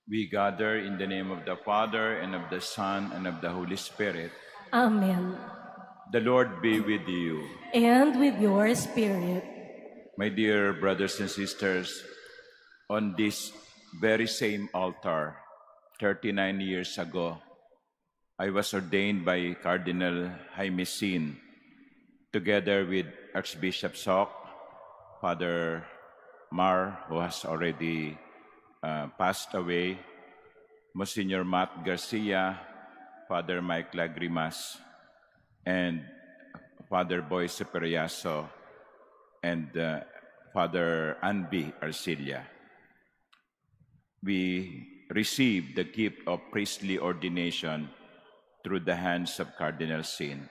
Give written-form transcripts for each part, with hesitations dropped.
We gather in the name of the Father, and of the Son, and of the Holy Spirit. Amen. The Lord be with you. And with your spirit. My dear brothers and sisters, on this very same altar, 39 years ago, I was ordained by Cardinal Jaime Sin, together with Archbishop Sok, Father Mar, who has already passed away, Monsignor Matt Garcia, Father Mike Lagrimas, and Father Boy Superiaso, and Father Anby Arcilia. We received the gift of priestly ordination through the hands of Cardinal Sin.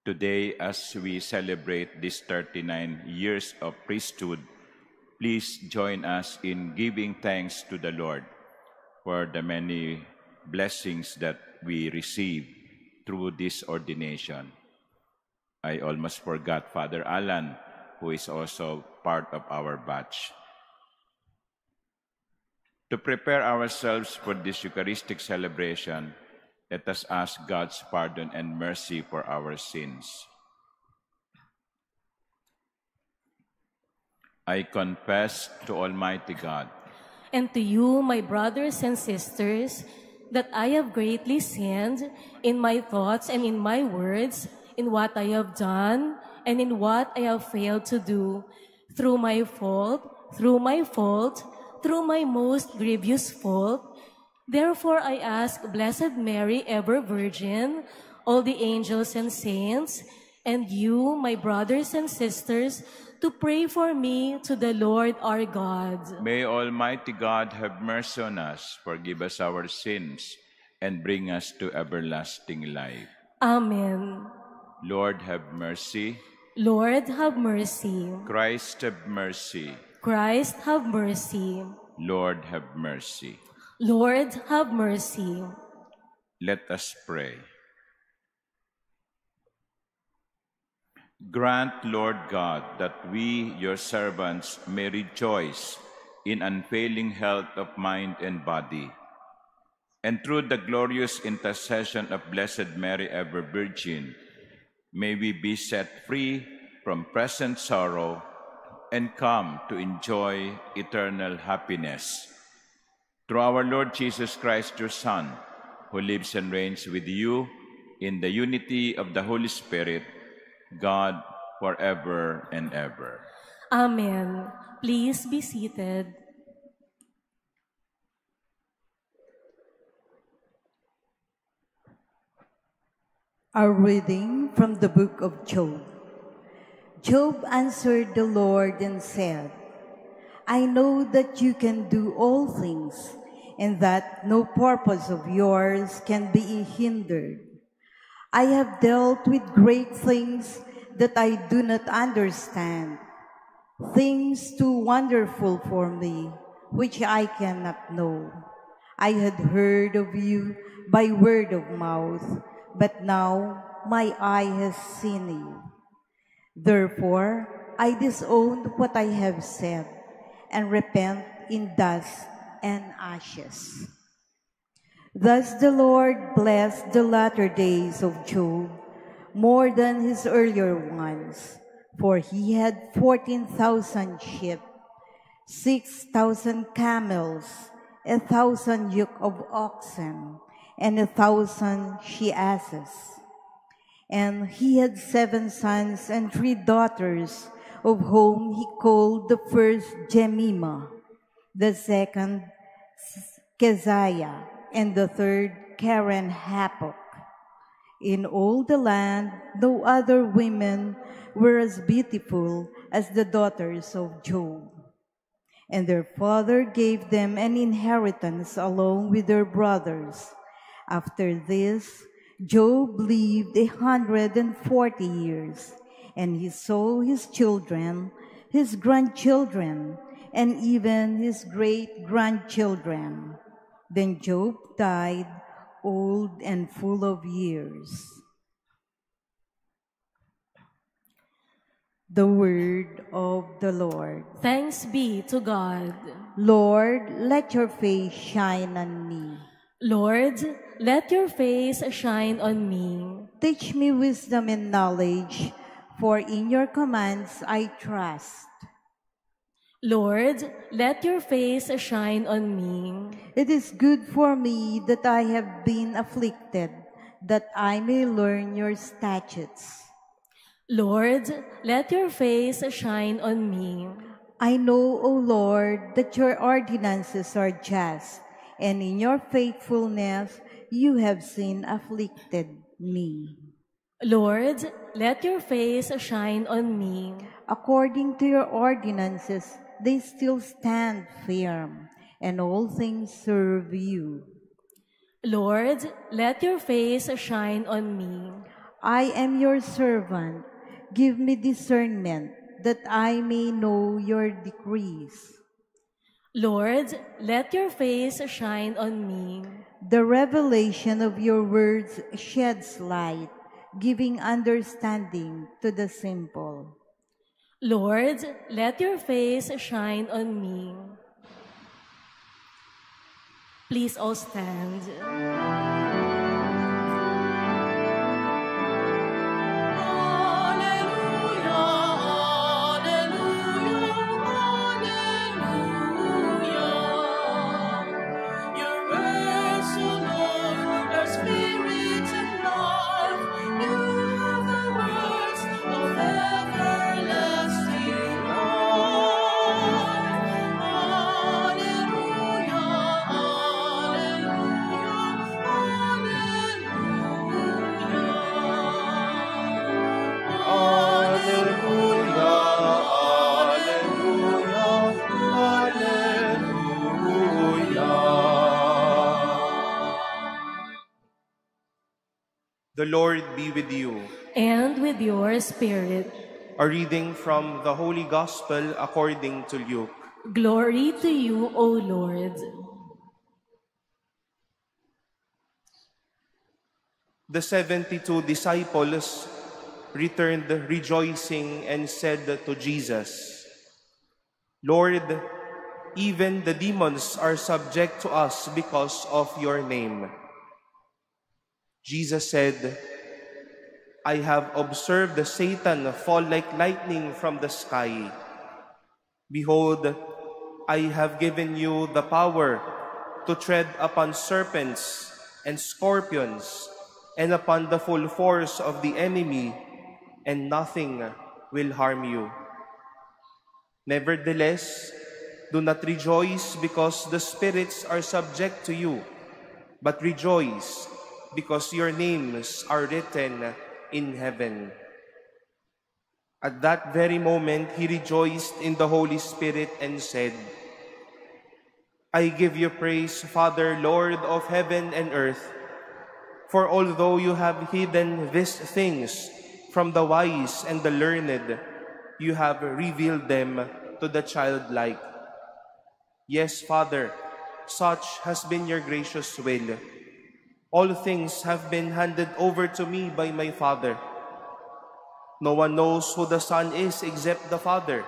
Today, as we celebrate these 39 years of priesthood, please join us in giving thanks to the Lord for the many blessings that we receive through this ordination. I almost forgot Father Alan, who is also part of our batch. To prepare ourselves for this Eucharistic celebration, let us ask God's pardon and mercy for our sins. I confess to Almighty God And to you, my brothers and sisters, that I have greatly sinned in my thoughts and in my words, in what I have done and in what I have failed to do, through my fault, through my most grievous fault. Therefore I ask Blessed Mary, ever Virgin, all the angels and saints, and you, my brothers and sisters, to pray for me to the Lord our God. May Almighty God have mercy on us, forgive us our sins, and bring us to everlasting life. Amen. Lord, have mercy. Lord, have mercy. Christ, have mercy. Christ, have mercy. Lord, have mercy. Lord, have mercy. Let us pray. Grant, Lord God, that we, your servants, may rejoice in unfailing health of mind and body, and through the glorious intercession of Blessed Mary, ever Virgin, may we be set free from present sorrow and come to enjoy eternal happiness. Through our Lord Jesus Christ, your Son, who lives and reigns with you in the unity of the Holy Spirit, God, forever and ever. Amen. Please be seated. A reading from the book of Job. Job answered the Lord and said, I know that you can do all things, and that no purpose of yours can be hindered. I have dealt with great things that I do not understand, things too wonderful for me, which I cannot know. I had heard of you by word of mouth, but now my eye has seen you. Therefore, I disowned what I have said, and repent in dust and ashes. Thus the Lord blessed the latter days of Job more than his earlier ones, for he had 14,000 sheep, 6,000 camels, 1,000 yoke of oxen, and 1,000 she-asses. And he had 7 sons and 3 daughters, of whom he called the first Jemima, the second Keziah, and the third Karen Hapuk. In all the land, no other women were as beautiful as the daughters of Job. And their father gave them an inheritance along with their brothers. After this, Job lived 140 years, and he saw his children, his grandchildren, and even his great-grandchildren. Then Job died old and full of years. The word of the Lord. Thanks be to God. Lord, let your face shine on me. Lord, let your face shine on me. Teach me wisdom and knowledge, for in your commands I trust. Lord, let your face shine on me. It is good for me that I have been afflicted, that I may learn your statutes. Lord, let your face shine on me. I know, O Lord, that your ordinances are just, and in your faithfulness you have seen afflicted me. Lord, let your face shine on me. According to your ordinances, they still stand firm, and all things serve you. Lord, let your face shine on me. I am your servant. Give me discernment, that I may know your decrees. Lord, let your face shine on me. The revelation of your words sheds light, giving understanding to the simple. Lord, let your face shine on me. Please all stand. The Lord be with you. And with your spirit. A reading from the Holy Gospel according to Luke. Glory to you, O Lord. The 72 disciples returned rejoicing and said to Jesus, Lord, even the demons are subject to us because of your name. Jesus said, I have observed Satan fall like lightning from the sky. Behold, I have given you the power to tread upon serpents and scorpions and upon the full force of the enemy, and nothing will harm you. Nevertheless, do not rejoice because the spirits are subject to you, but rejoice because your names are written in heaven. At that very moment, he rejoiced in the Holy Spirit and said, I give you praise, Father, Lord of heaven and earth, for although you have hidden these things from the wise and the learned, you have revealed them to the childlike. Yes, Father, such has been your gracious will. All things have been handed over to me by my Father. No one knows who the Son is except the Father,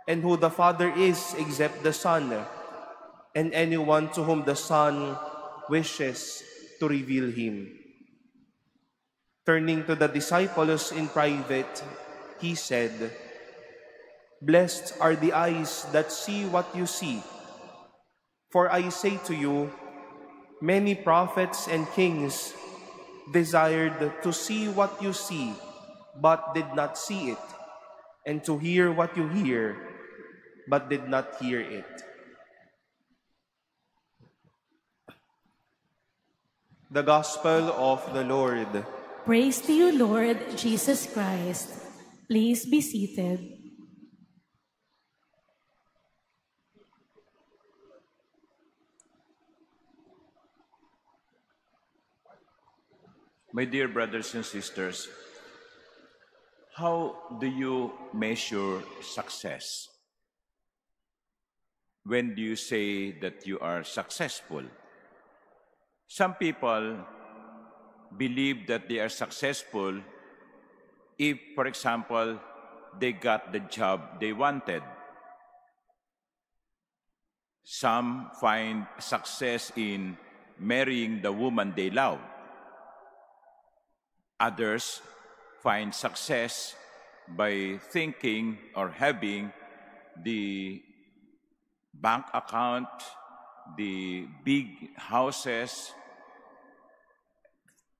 and who the Father is except the Son, and anyone to whom the Son wishes to reveal him. Turning to the disciples in private, he said, Blessed are the eyes that see what you see. For I say to you, many prophets and kings desired to see what you see, but did not see it, and to hear what you hear, but did not hear it. The Gospel of the Lord. Praise to you, Lord Jesus Christ. Please be seated. My dear brothers and sisters, how do you measure success? When do you say that you are successful? Some people believe that they are successful if, for example, they got the job they wanted. Some find success in marrying the woman they love. Others find success by thinking or having the bank account, the big houses,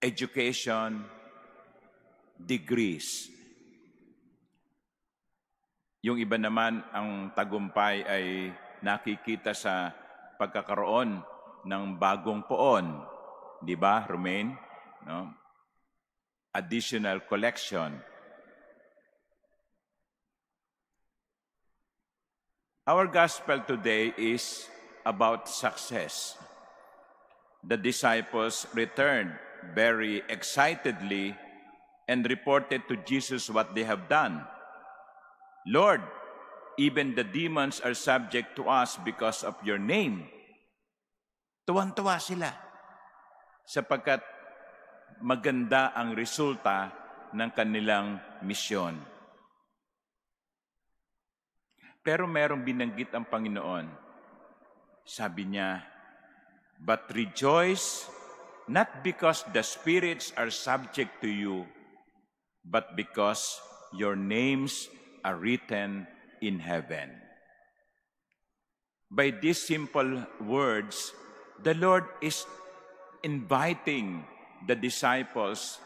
education, degrees. Yung iba naman, ang tagumpay ay nakikita sa pagkakaroon ng bagong poon. Di ba, Romaine? No? Additional collection. Our gospel today is about success. The disciples returned very excitedly and reported to Jesus what they have done. Lord, even the demons are subject to us because of your name. Tuwan-tuwa sila sapagkat maganda ang resulta ng kanilang misyon. Pero merong binanggit ang Panginoon. Sabi niya, but rejoice not because the spirits are subject to you, but because your names are written in heaven. By these simple words, the Lord is inviting the disciples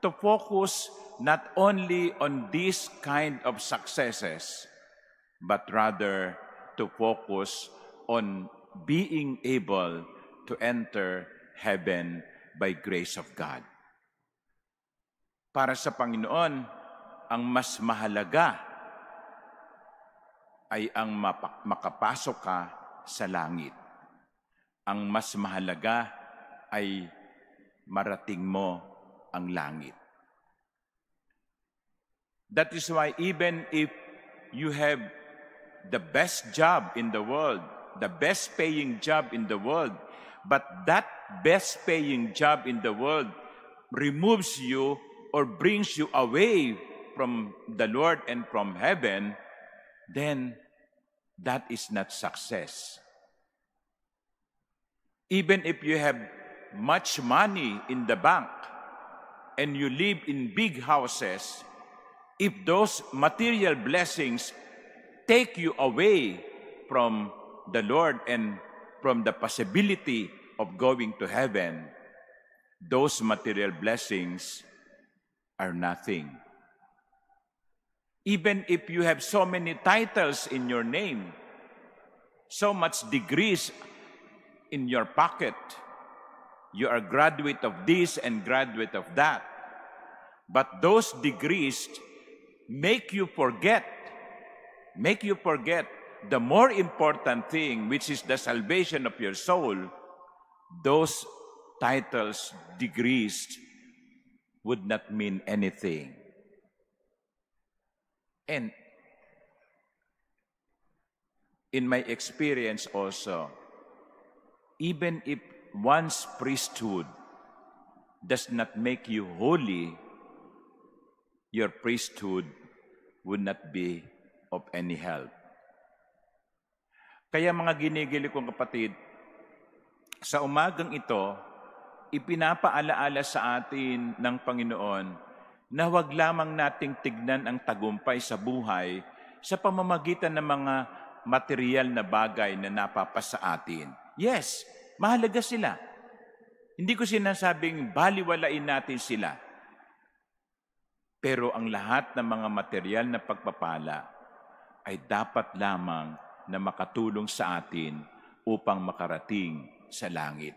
to focus not only on these kind of successes, but rather to focus on being able to enter heaven by grace of God. Para sa Panginoon, ang mas mahalaga ay ang makapasok ka sa langit. Ang mas mahalaga ay marating mo ang langit. That is why even if you have the best job in the world, the best paying job in the world, but that best paying job in the world removes you or brings you away from the Lord and from heaven, then that is not success. Even if you have much money in the bank and you live in big houses, if those material blessings take you away from the Lord and from the possibility of going to heaven, those material blessings are nothing. Even if you have so many titles in your name, so much degrees in your pocket, you are graduate of this and graduate of that, but those degrees make you forget the more important thing, which is the salvation of your soul. Those titles, degrees, would not mean anything. And in my experience also, even if one's priesthood does not make you holy, your priesthood would not be of any help. Kaya mga ginigili kong kapatid, sa umagang ito, ipinapaalaala sa atin ng Panginoon na huwag lamang nating tignan ang tagumpay sa buhay sa pamamagitan ng mga material na bagay na napapasa atin. Yes, mahalaga sila. Hindi ko sinasabing baliwalain natin sila. Pero ang lahat ng mga material na pagpapala ay dapat lamang na makatulong sa atin upang makarating sa langit.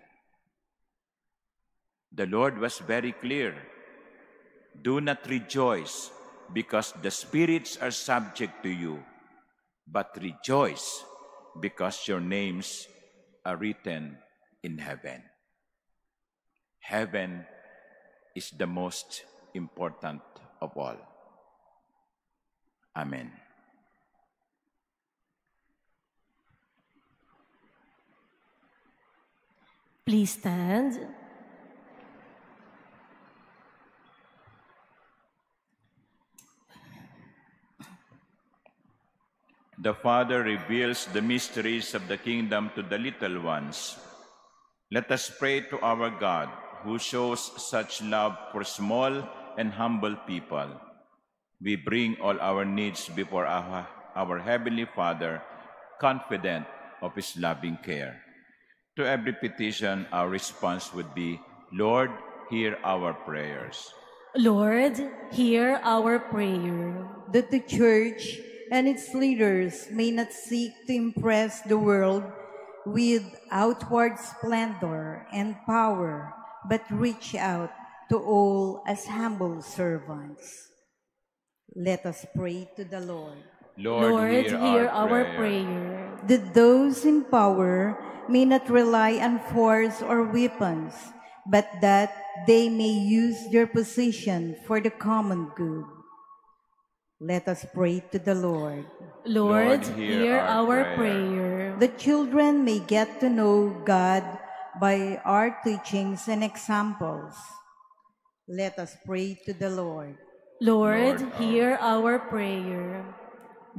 The Lord was very clear. Do not rejoice because the spirits are subject to you, but rejoice because your names are written in heaven. Heaven is the most important of all. Amen. Please stand. The Father reveals the mysteries of the kingdom to the little ones. Let us pray to our God, who shows such love for small and humble people. We bring all our needs before our Heavenly Father, confident of His loving care. To every petition, our response would be, Lord, hear our prayers. Lord, hear our prayer. That the Church and its leaders may not seek to impress the world with outward splendor and power, but reach out to all as humble servants. Let us pray to the Lord. Lord, hear our prayer. That those in power may not rely on force or weapons, but that they may use their position for the common good. Let us pray to the Lord. Lord, hear our prayer. The children may get to know God by our teachings and examples. Let us pray to the Lord. Lord, hear our prayer.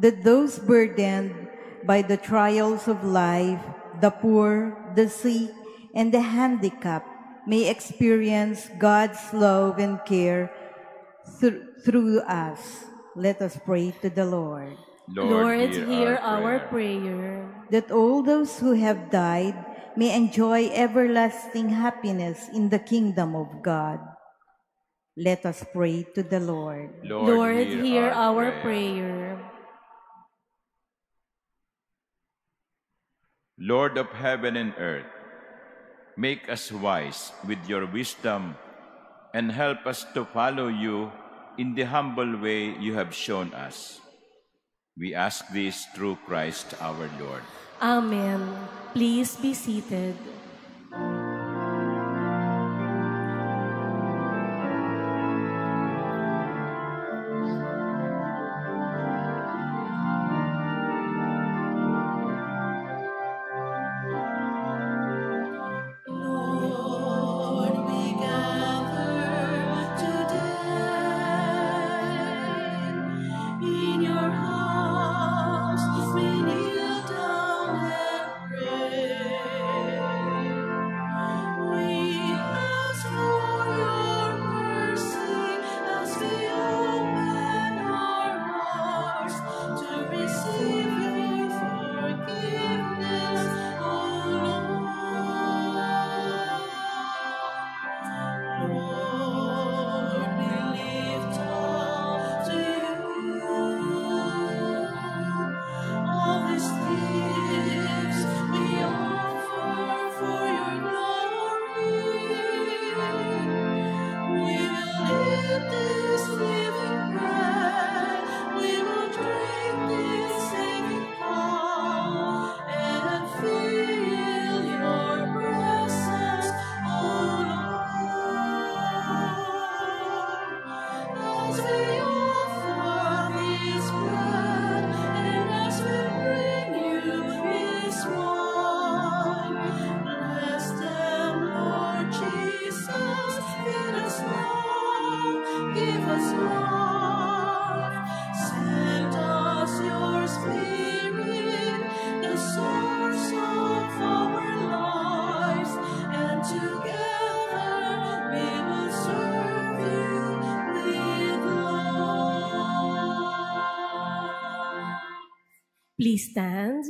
That those burdened by the trials of life, the poor, the sick, and the handicapped may experience God's love and care through us. Let us pray to the Lord. Lord, hear our prayer. That all those who have died may enjoy everlasting happiness in the kingdom of God. Let us pray to the Lord. Lord, hear our prayer. Lord of heaven and earth, make us wise with your wisdom and help us to follow you in the humble way you have shown us. We ask this through Christ our Lord. Amen. Please be seated. Please stand.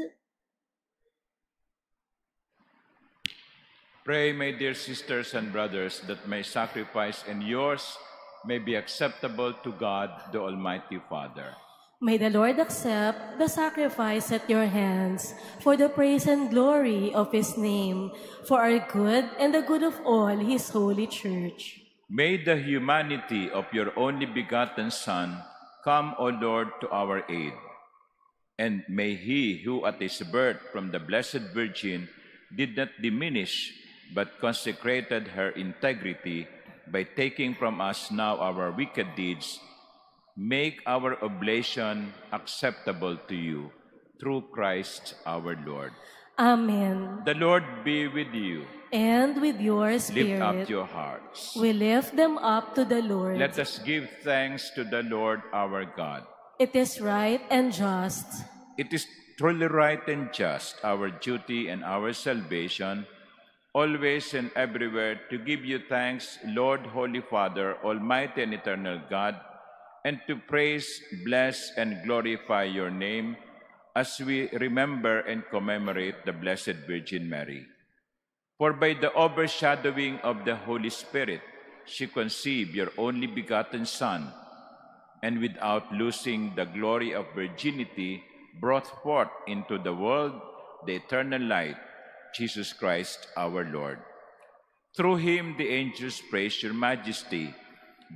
Pray, my dear sisters and brothers, that my sacrifice and yours may be acceptable to God, the Almighty Father. May the Lord accept the sacrifice at your hands for the praise and glory of His name, for our good and the good of all His holy Church. May the humanity of your only begotten Son come, O Lord, to our aid. And may He who at His birth from the Blessed Virgin did not diminish, but consecrated her integrity by taking from us now our wicked deeds, make our oblation acceptable to you, through Christ our Lord. Amen. The Lord be with you. And with your spirit. Lift up your hearts. We lift them up to the Lord. Let us give thanks to the Lord our God. It is right and just. It is truly right and just, our duty and our salvation, always and everywhere to give you thanks, Lord, Holy Father, Almighty and eternal God, and to praise, bless, and glorify your name as we remember and commemorate the Blessed Virgin Mary. For by the overshadowing of the Holy Spirit, she conceived your only begotten Son, and without losing the glory of virginity, brought forth into the world the eternal light, Jesus Christ our Lord. Through him the angels praise your majesty,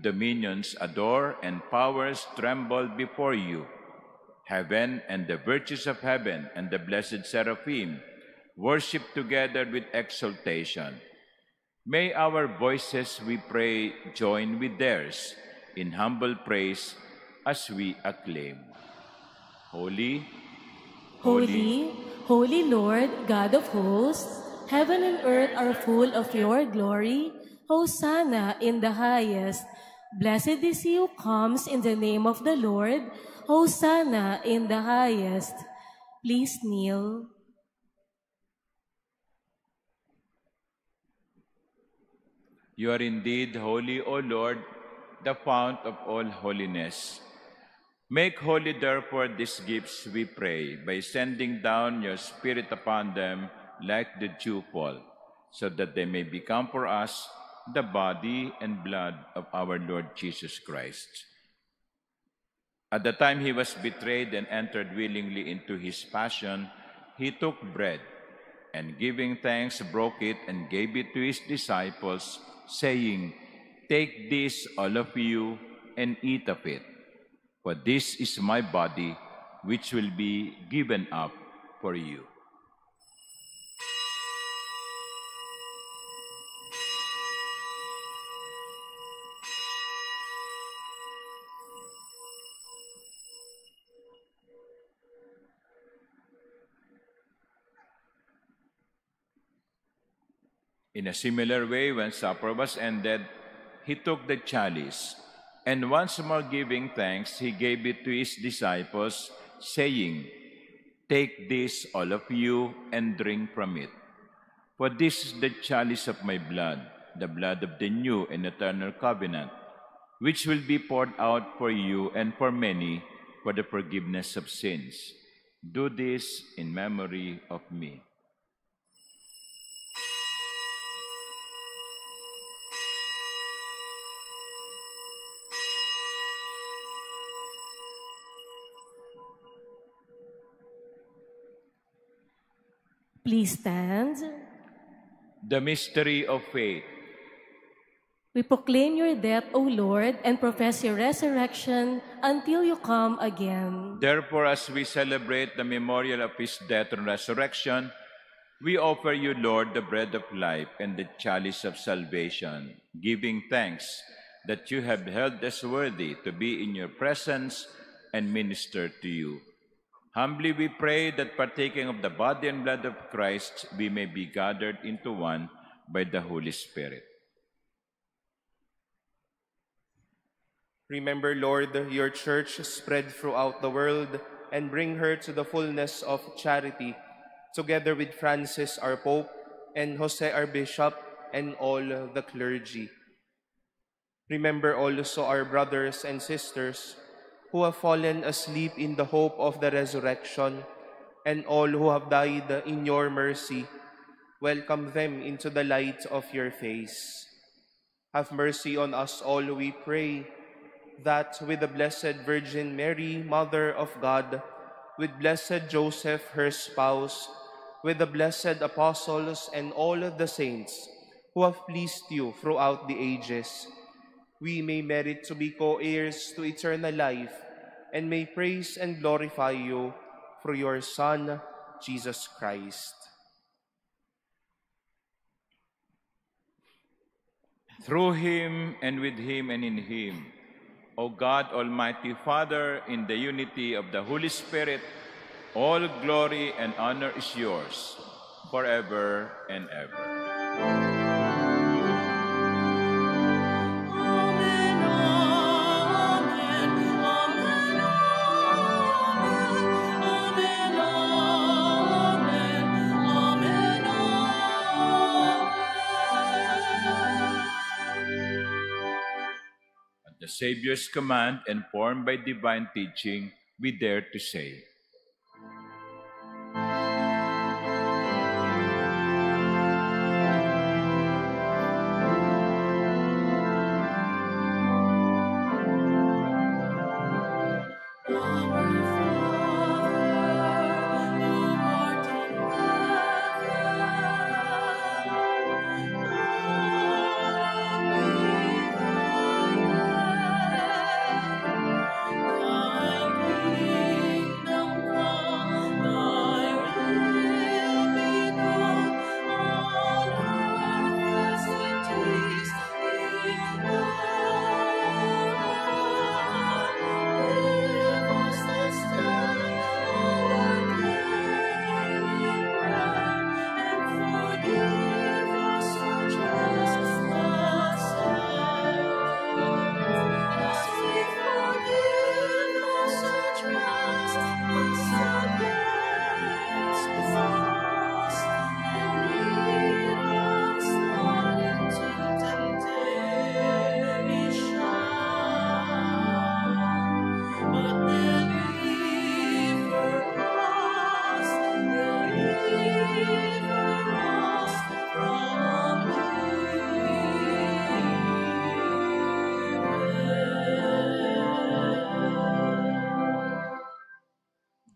dominions adore, and powers tremble before you. Heaven and the virtues of heaven and the blessed seraphim worship together with exultation. May our voices, we pray, join with theirs in humble praise as we acclaim. Holy, Holy, holy Lord, God of hosts, heaven and earth are full of your glory. Hosanna in the highest. Blessed is he who comes in the name of the Lord. Hosanna in the highest. Please kneel. you are indeed holy, O Lord, the fount of all holiness. Make holy, therefore, these gifts, we pray, by sending down your Spirit upon them like the dewfall, so that they may become for us the body and blood of our Lord Jesus Christ. At the time he was betrayed and entered willingly into his passion, he took bread, and giving thanks, broke it and gave it to his disciples, saying, "Take this, all of you, and eat of it. For this is my body, which will be given up for you." In a similar way, when supper was ended, he took the chalice, and once more giving thanks, he gave it to his disciples, saying, "Take this, all of you, and drink from it. For this is the chalice of my blood, the blood of the new and eternal covenant, which will be poured out for you and for many for the forgiveness of sins. Do this in memory of me." Please stand. The mystery of faith. We proclaim your death, O Lord, and profess your resurrection until you come again. Therefore, as we celebrate the memorial of his death and resurrection, we offer you, Lord, the bread of life and the chalice of salvation, giving thanks that you have held us worthy to be in your presence and minister to you. Humbly we pray that partaking of the body and blood of Christ, we may be gathered into one by the Holy Spirit. Remember, Lord, your church spread throughout the world and bring her to the fullness of charity, together with Francis, our Pope, and Jose, our Bishop, and all the clergy. Remember also our brothers and sisters who have fallen asleep in the hope of the resurrection, and all who have died in your mercy. Welcome them into the light of your face. Have mercy on us all, we pray, that with the Blessed Virgin Mary, Mother of God, with Blessed Joseph, her spouse, with the blessed apostles and all the saints who have pleased you throughout the ages, we may merit to be co-heirs to eternal life, and may praise and glorify you through your Son, Jesus Christ. Through him, and with him, and in him, O God, Almighty Father, in the unity of the Holy Spirit, all glory and honor is yours, forever and ever. Amen, amen, amen, amen, Savior's command and formed by divine teaching, we dare to say,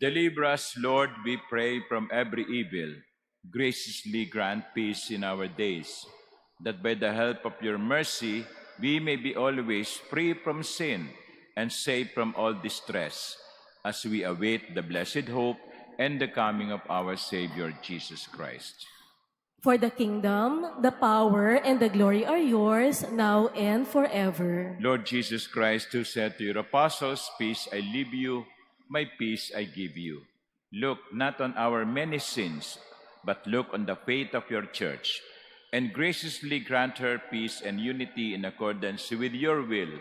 Deliver us, Lord, we pray, from every evil. Graciously grant peace in our days, that by the help of your mercy we may be always free from sin and safe from all distress, as we await the blessed hope and the coming of our Savior Jesus Christ. For the kingdom, the power, and the glory are yours, now and forever. Lord Jesus Christ, who said to your apostles, "Peace I leave you, my peace I give you." Look not on our many sins, but look on the faith of your church, and graciously grant her peace and unity in accordance with your will,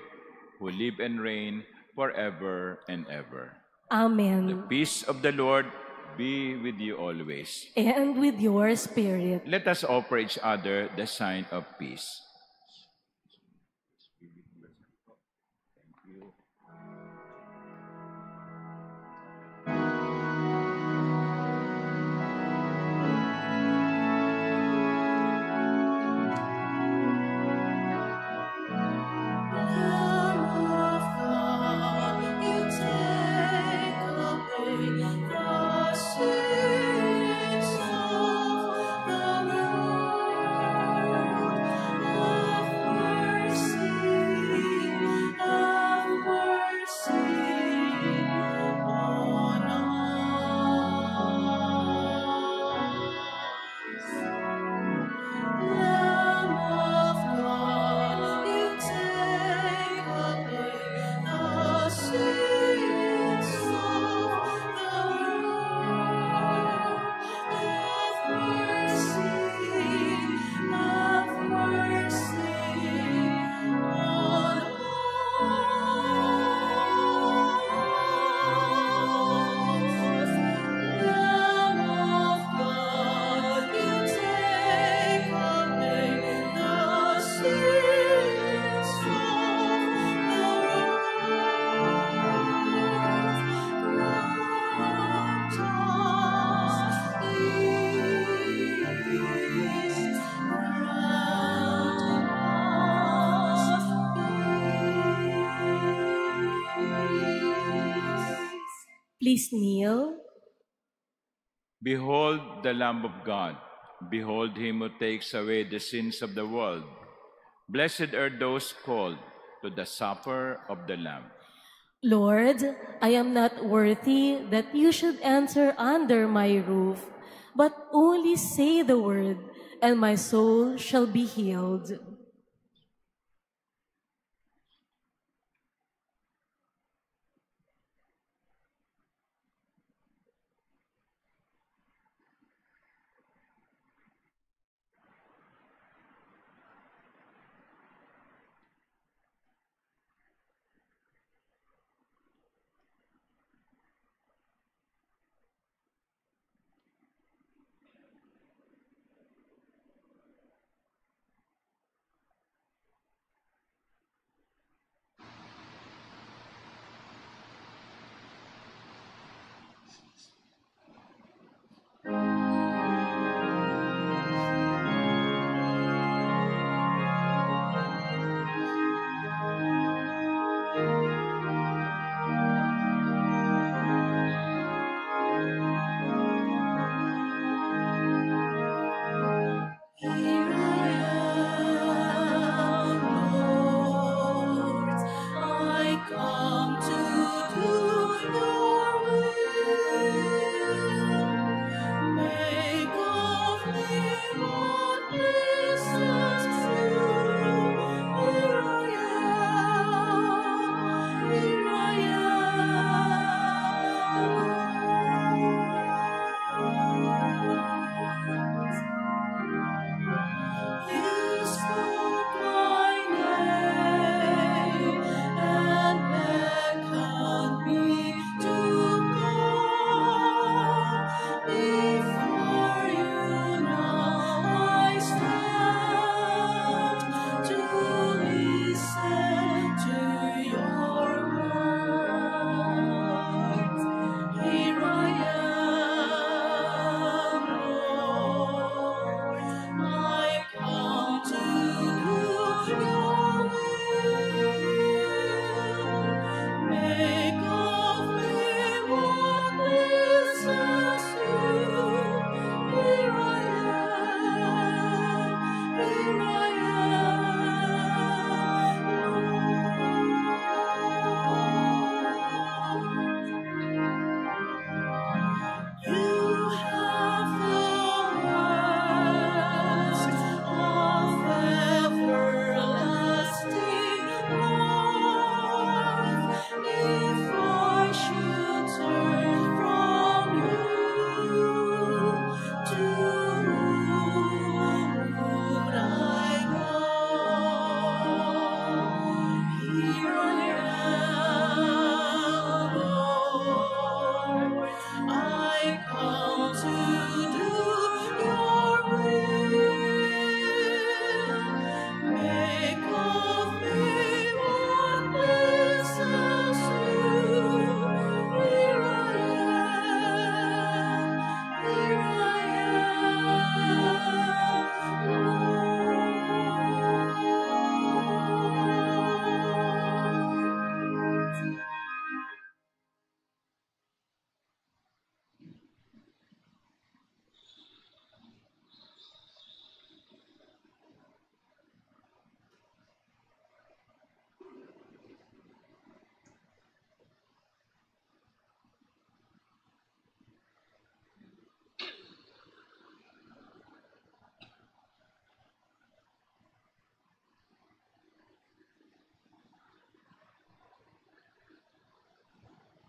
who live and reign forever and ever. Amen. The peace of the Lord be with you always. And with your spirit. Let us offer each other the sign of peace. Please kneel. Behold the Lamb of God. Behold him who takes away the sins of the world. Blessed are those called to the supper of the Lamb. Lord, I am not worthy that you should enter under my roof, but only say the word, and my soul shall be healed.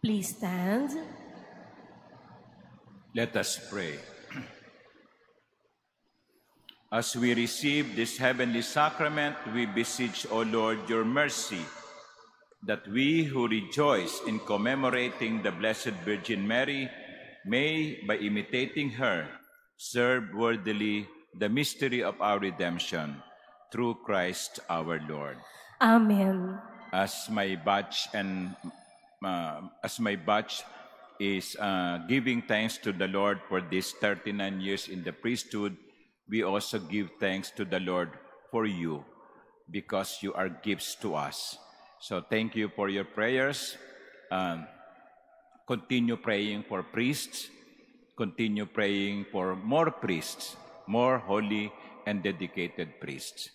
Please stand. Let us pray. As we receive this heavenly sacrament, we beseech, O Lord, your mercy, that we who rejoice in commemorating the Blessed Virgin Mary may, by imitating her, serve worthily the mystery of our redemption through Christ our Lord. Amen. As my batch is giving thanks to the Lord for these 39 years in the priesthood, we also give thanks to the Lord for you, because you are gifts to us. So thank you for your prayers. Continue praying for priests. Continue praying for more priests, more holy and dedicated priests.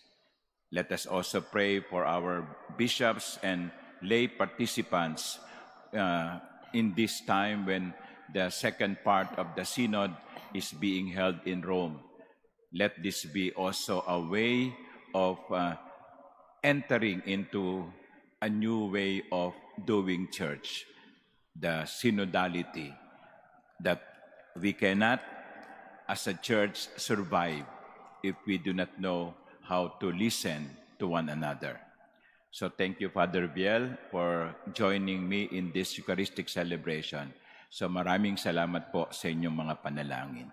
Let us also pray for our bishops and lay participants in this time when the second part of the synod is being held in Rome. Let this be also a way of entering into a new way of doing church, the synodality, that we cannot, as a church, survive if we do not know how to listen to one another. So thank you, Father Biel, for joining me in this Eucharistic celebration. So maraming salamat po sa inyong mga panalangin.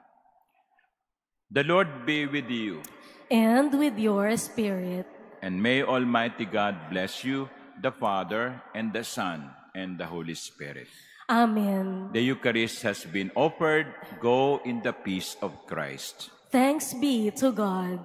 The Lord be with you. And with your spirit. And may Almighty God bless you, the Father, and the Son, and the Holy Spirit. Amen. The Eucharist has been offered. Go in the peace of Christ. Thanks be to God.